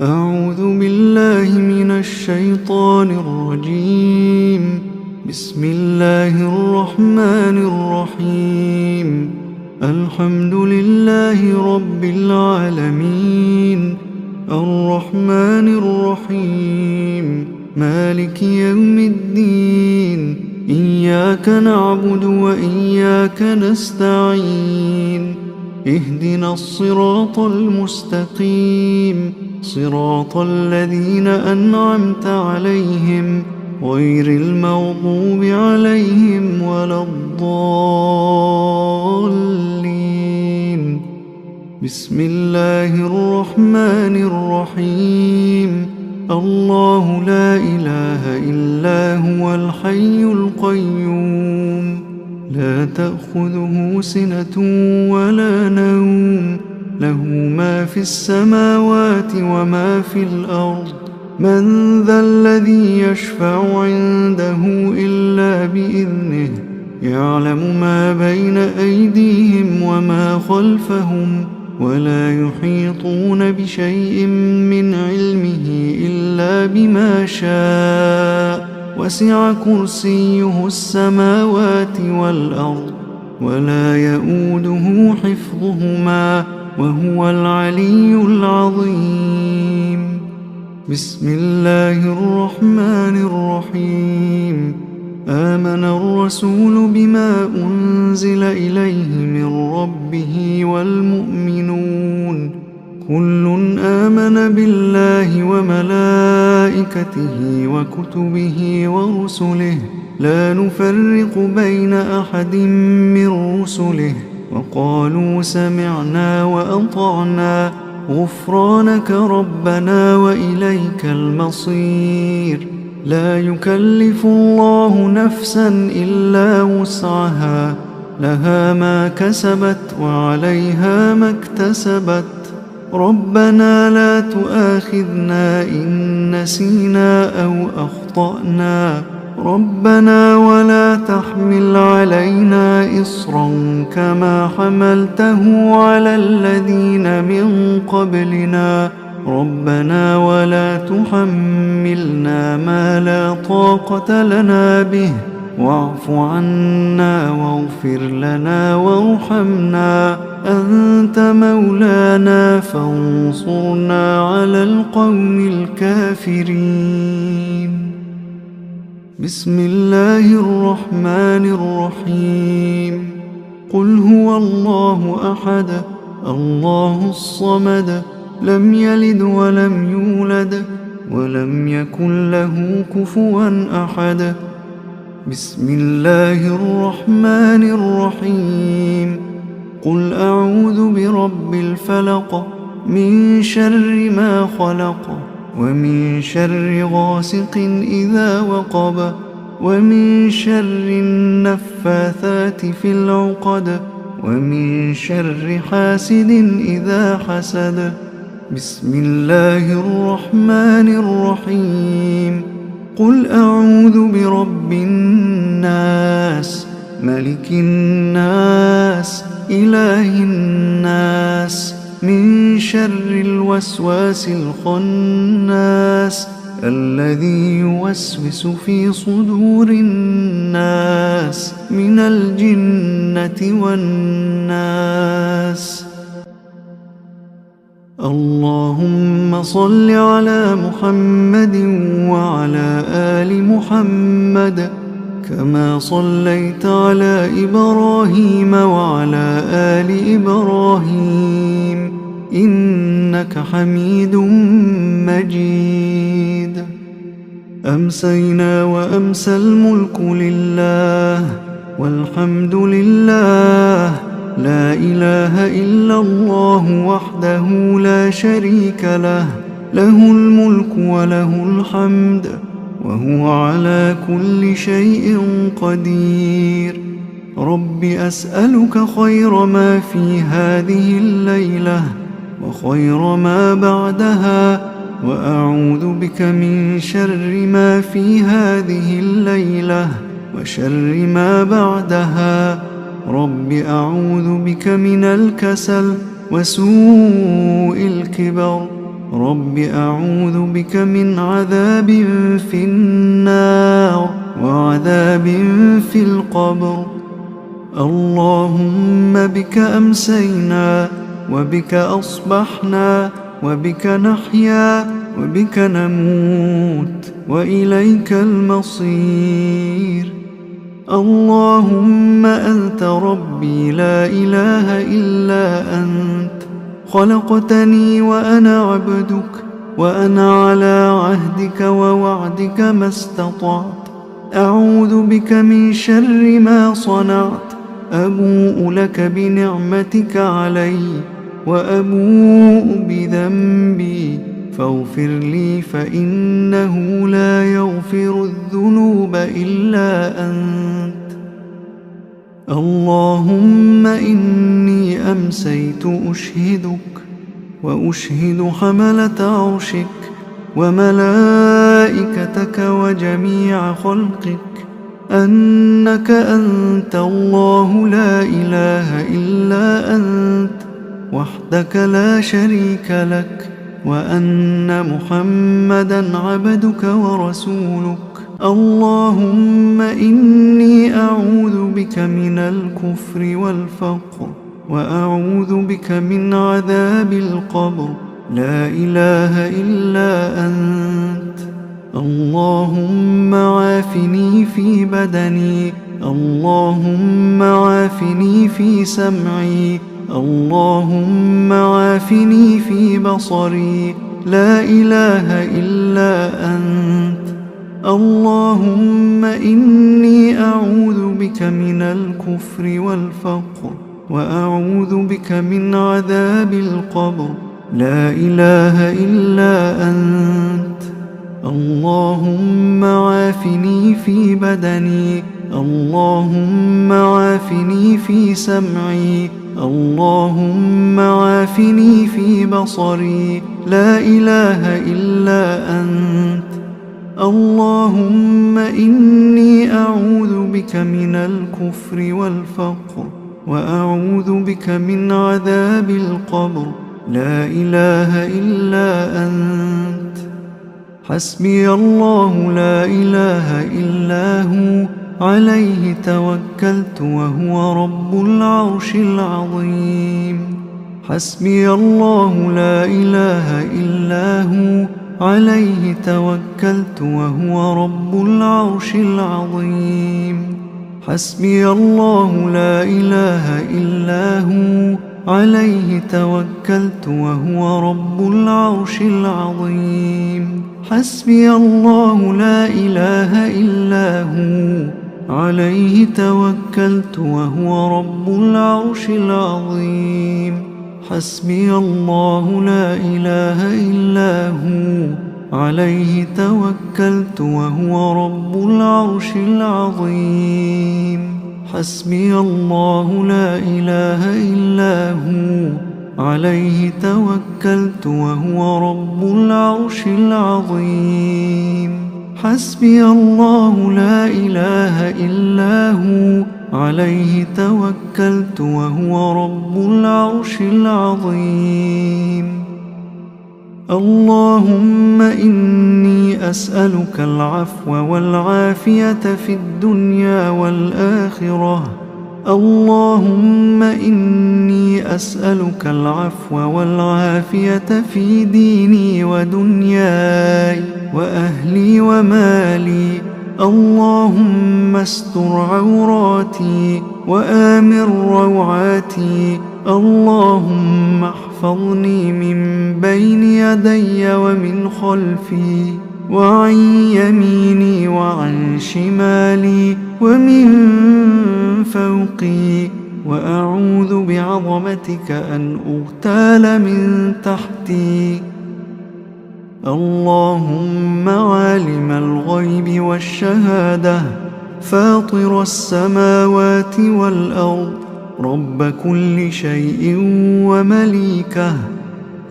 أعوذ بالله من الشيطان الرجيم. بسم الله الرحمن الرحيم. الحمد لله رب العالمين، الرحمن الرحيم، مالك يوم الدين. إياك نعبد وإياك نستعين. اهدنا الصراط المستقيم، صراط الذين أنعمت عليهم غير المغضوب عليهم ولا الضالين. بسم الله الرحمن الرحيم. الله لا إله إلا هو الحي القيوم، لا تأخذه سنة ولا نوم، له ما في السماوات وما في الأرض. من ذا الذي يشفع عنده إلا بإذنه، يعلم ما بين أيديهم وما خلفهم، ولا يحيطون بشيء من علمه إلا بما شاء. وسع كرسيه السماوات والأرض، ولا يؤوده حفظهما، وهو العلي العظيم. بسم الله الرحمن الرحيم. آمن الرسول بما أنزل إليه من ربه والمؤمنون، كل آمن بالله وملائكته وكتبه ورسله، لا نفرق بين أحد من رسله، وقالوا سمعنا وأطعنا غفرانك ربنا وإليك المصير. لا يكلف الله نفسا إلا وسعها، لها ما كسبت وعليها ما اكتسبت. ربنا لا تؤاخذنا إن نسينا أو أخطأنا، ربنا ولا تحمل علينا إصرا كما حملته على الذين من قبلنا، ربنا ولا تحملنا ما لا طاقة لنا به، واعف عنا واغفر لنا وارحمنا، أنت مولانا فانصرنا على القوم الكافرين. بسم الله الرحمن الرحيم. قل هو الله أحد، الله الصمد، لم يلد ولم يولد ولم يكن له كفوا أحد. بسم الله الرحمن الرحيم. قل أعوذ برب الفلق، من شر ما خلق، ومن شر غاسق إذا وقب، ومن شر النفاثات في العقد، ومن شر حاسد إذا حسد. بسم الله الرحمن الرحيم. قل أعوذ برب الناس، ملك الناس، إله الناس، من شر الوسواس الخناس، الذي يوسوس في صدور الناس من الجنة والناس. اللهم صل على محمد وعلى آل محمد، كما صليت على إبراهيم وعلى آل إبراهيم إنك حميد مجيد. أمسينا وأمسى الملك لله، والحمد لله، لا إله إلا الله وحده لا شريك له، له الملك وله الحمد، وهو على كل شيء قدير. رب أسألك خير ما في هذه الليلة وخير ما بعدها، وأعوذ بك من شر ما في هذه الليلة وشر ما بعدها. رب أعوذ بك من الكسل وسوء الكبر رب أعوذ بك من عذاب في النار وعذاب في القبر. اللهم بك أمسينا وبك أصبحنا وبك نحيا وبك نموت وإليك المصير. اللهم أنت ربي لا إله إلا أنت، خلقتني وأنا عبدك، وأنا على عهدك ووعدك ما استطعت. أعوذ بك من شر ما صنعت، أبوء لك بنعمتك علي وأبوء بذنبي فاغفر لي، فإنه لا يغفر الذنوب إلا أنت. اللهم إني أمسيت أشهدك وأشهد حملة عرشك وملائكتك وجميع خلقك أنك أنت الله لا إله إلا أنت وحدك لا شريك لك، وأن محمدًا عبدك ورسولك. اللهم إني أعوذ بك من الكفر والفقر، وأعوذ بك من عذاب القبر، لا إله إلا أنت. اللهم عافني في بدني، اللهم عافني في سمعي، اللهم عافني في بصري، لا إله إلا أنت. اللهم إني أعوذ بك من الكفر والفقر، وأعوذ بك من عذاب القبر، لا إله إلا أنت. اللهم عافني في بدني، اللهم عافني في سمعي، اللهم عافني في بصري، لا إله إلا أنت. اللهم إني أعوذ بك من الكفر والفقر، وأعوذ بك من عذاب القبر، لا إله إلا أنت. حسبي الله لا إله إلا هو، عليه توكلت وهو رب العرش العظيم. حسبي الله لا إله إلا هو، عليه توكلت وهو رب العرش العظيم. حسبي الله لا إله إلا هو، عليه توكلت وهو رب العرش العظيم. حسبي الله لا إله إلا هو، عليه توكلت وهو رب العرش العظيم. حسبي الله لا إله إلا هو، عليه توكلت وهو رب العرش العظيم. حسبي الله لا إله إلا هو، عليه توكلت وهو رب العرش العظيم. حسبي الله لا إله إلا هو، عليه توكلت وهو رب العرش العظيم. اللهم إني أسألك العفو والعافية في الدنيا والآخرة. اللهم إني أسألك العفو والعافية في ديني ودنياي وأهلي ومالي. اللهم استر عوراتي وآمن روعاتي. اللهم احفظني من بين يدي ومن خلفي وعن يميني وعن شمالي ومن فوقي، وأعوذ بعظمتك أن أغتال من تحتي. اللهم عالم الغيب والشهادة، فاطر السماوات والأرض، رب كل شيء ومليكه،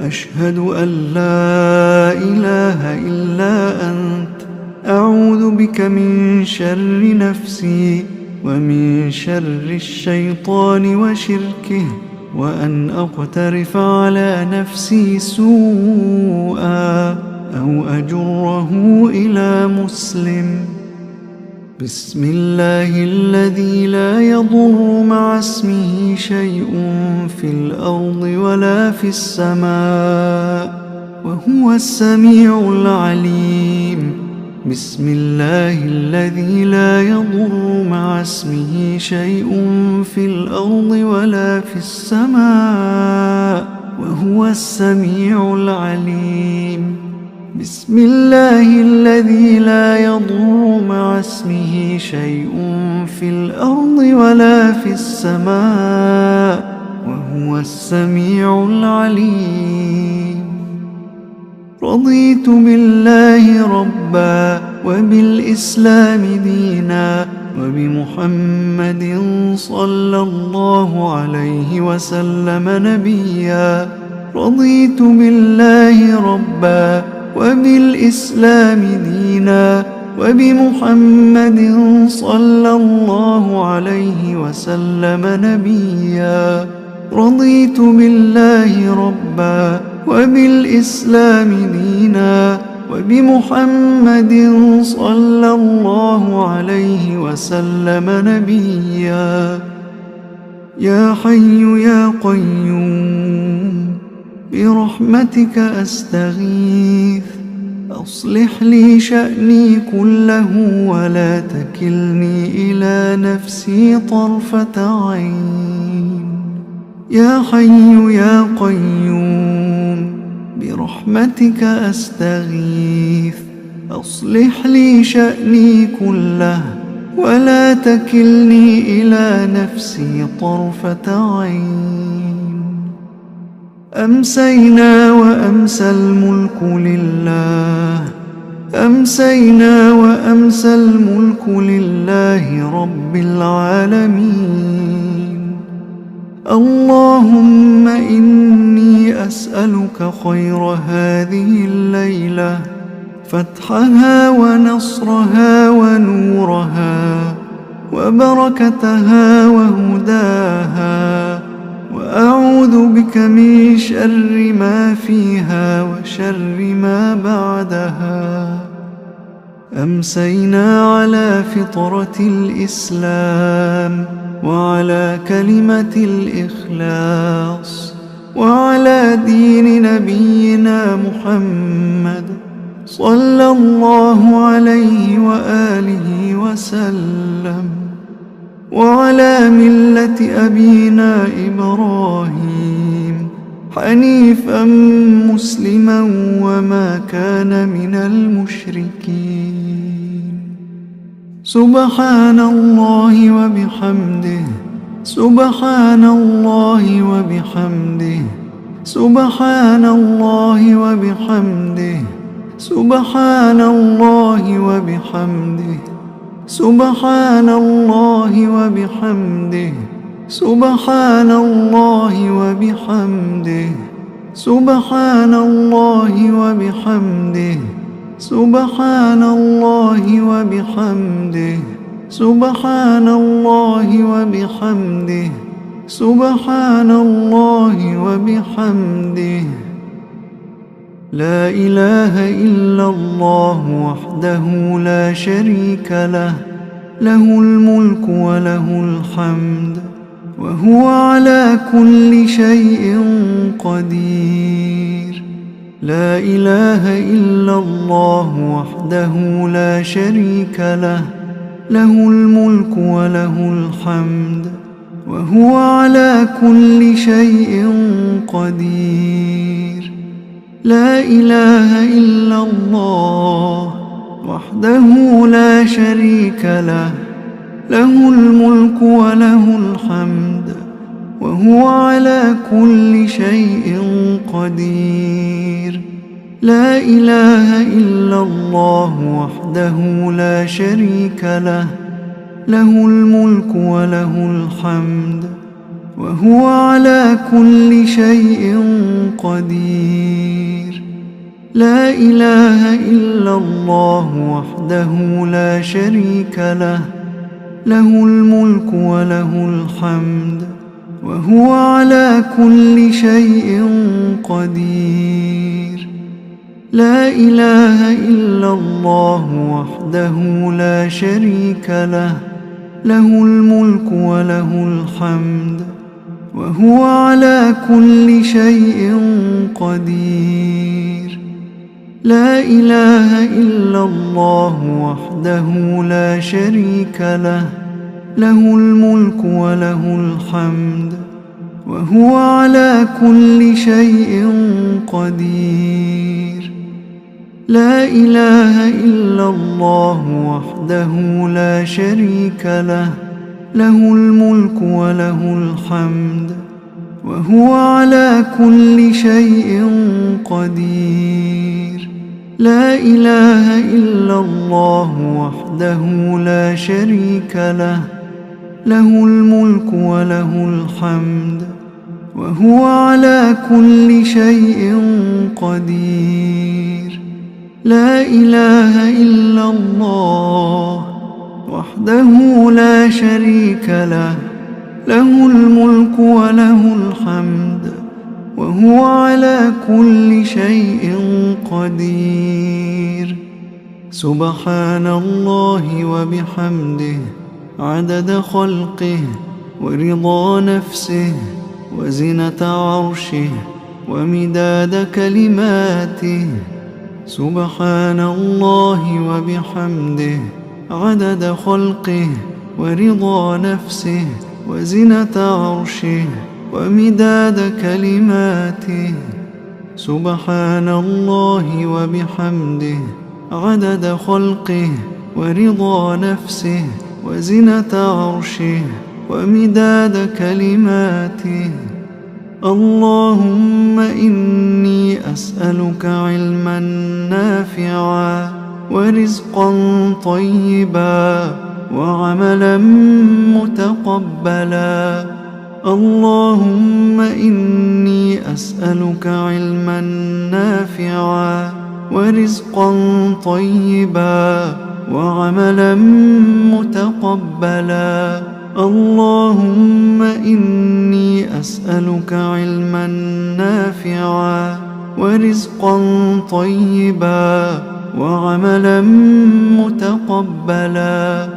أشهد أن لا إله إلا أنت. أعوذ بك من شر نفسي ومن شر الشيطان وشركه، وأن أقترف على نفسي سوءا أو أجره إلى مسلم. بسم الله الذي لا يضر مع اسمه شيء في الأرض ولا في السماء وهو السميع العليم. بسم الله الذي لا يضر مع اسمه شيء في الأرض ولا في السماء وهو السميع العليم. بسم الله الذي لا يضر مع اسمه شيء في الأرض ولا في السماء وهو السميع العليم. رضيت بالله ربا وبالإسلام دينا وبمحمد صلى الله عليه وسلم نبيا. رضيت بالله ربا وبالإسلام دينا وبمحمد صلى الله عليه وسلم نبيا. رضيت بالله ربا وبالإسلام دينا وبمحمد صلى الله عليه وسلم نبيا. يا حي يا قيوم برحمتك أستغيث، أصلح لي شأني كله ولا تكلني إلى نفسي طرفة عين. يا حي يا قيوم برحمتك أستغيث، أصلح لي شأني كله ولا تكلني إلى نفسي طرفة عين. أمسينا وأمسى الملك لله، أمسينا وأمسى الملك لله رب العالمين. اللهم إني أسألك خير هذه الليلة، فتحها ونصرها ونورها وبركتها وهداها، وأعوذ بك من شر ما فيها وشر ما بعدها. أمسينا على فطرة الإسلام وعلى كلمة الإخلاص وعلى دين نبينا محمد صلى الله عليه وآله وسلم، وعلى ملة أبينا إبراهيم حنيفا مسلما وما كان من المشركين. سبحان الله وبحمده، سبحان الله وبحمده، سبحان الله وبحمده، سبحان الله وبحمده، سبحان الله وبحمده، سبحان الله وبحمده، سبحان الله وبحمده، سبحان الله وبحمده، سبحان الله وبحمده، سبحان الله وبحمده. لا إله إلا الله وحده لا شريك له، له الملك وله الحمد وهو على كل شيء قدير. لا إله إلا الله وحده لا شريك له، له الملك وله الحمد وهو على كل شيء قدير. لا إله إلا الله وحده لا شريك له، له الملك وله الحمد وهو على كل شيء قدير. لا إله إلا الله وحده لا شريك له، له الملك وله الحمد وهو على كل شيء قدير. لا إله إلا الله وحده لا شريك له، له الملك وله الحمد وهو على كل شيء قدير. لا إله إلا الله وحده لا شريك له، له الملك وله الحمد وهو على كل شيء قدير. لا إله إلا الله وحده لا شريك له، له الملك وله الحمد وهو على كل شيء قدير. لا إله إلا الله وحده لا شريك له، له الملك وله الحمد وهو على كل شيء قدير. لا إله إلا الله وحده لا شريك له، له الملك وله الحمد وهو على كل شيء قدير. لا إله إلا الله وحده لا شريك له، له الملك وله الحمد وهو على كل شيء قدير. سبحان الله وبحمده عدد خلقه ورضا نفسه وزنة عرشه ومداد كلماته. سبحان الله وبحمده عدد خلقه ورضا نفسه وزنة عرشه ومداد كلماته. سبحان الله وبحمده عدد خلقه ورضا نفسه وزنة عرشه ومداد كلماته. اللهم إني أسألك علما نافعا ورزقا طيبا وعملا متقبلا. اللهم إني أسألك علما نافعا ورزقا طيبا وعملا متقبلا. اللهم إني أسألك علما نافعا ورزقا طيبا وعملا متقبلا.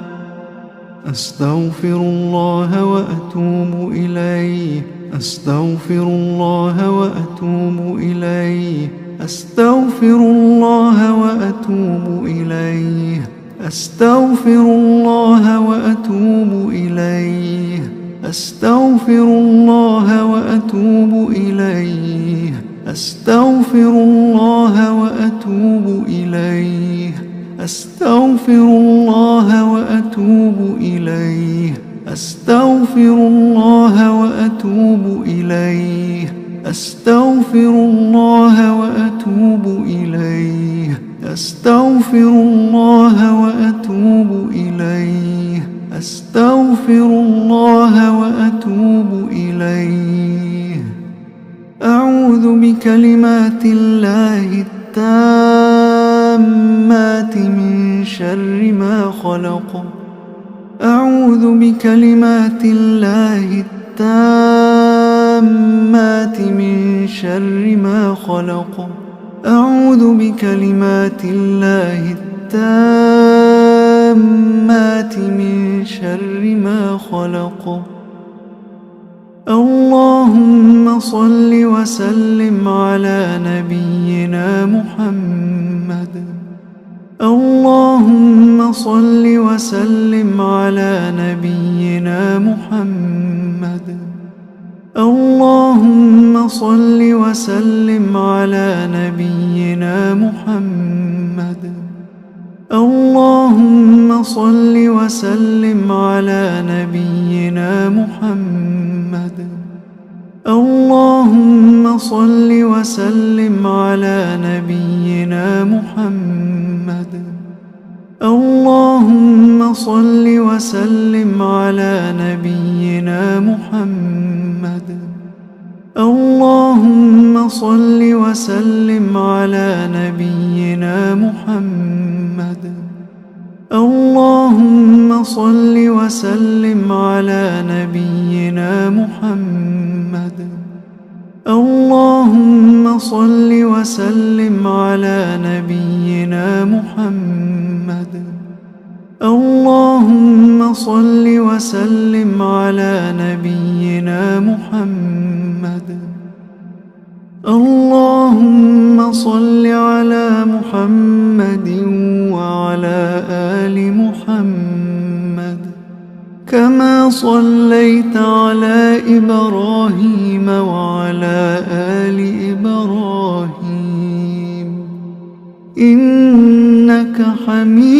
أستغفر الله وأتوب إليه، أستغفر الله وأتوب إليه، أستغفر الله وأتوب إليه، أستغفر الله وأتوب إليه، أستغفر الله وأتوب إليه، أستغفر الله وأتوب إليه، أستغفر الله وأتوب إليه، أستغفر الله وأتوب إليه، أستغفر الله وأتوب إليه، أستغفر الله وأتوب إليه، أستغفر الله وأتوب إليه. أعوذ بكلمات الله التامات من شر ما خلق. أعوذ بكلمات الله التامات من شر ما خلق. أعوذ بكلمات الله التامات من شر ما خلق. اللهم صل وسلم على نبينا محمد. اللهم صل وسلم على نبينا محمد. اللهم صل وسلم على نبينا محمد. اللهم صل وسلم على نبينا محمد. اللهم صل وسلم على نبينا محمد. اللهم صل وسلم على نبينا محمد. اللهم صل وسلم على نبينا محمد. اللهم صل وسلم على نبينا محمد. نبينا محمد. اللهم صل وسلم على نبينا محمد. اللهم صل على محمد وعلى آل محمد كما صليت على إبراهيم وعلى آل إبراهيم إنك حميد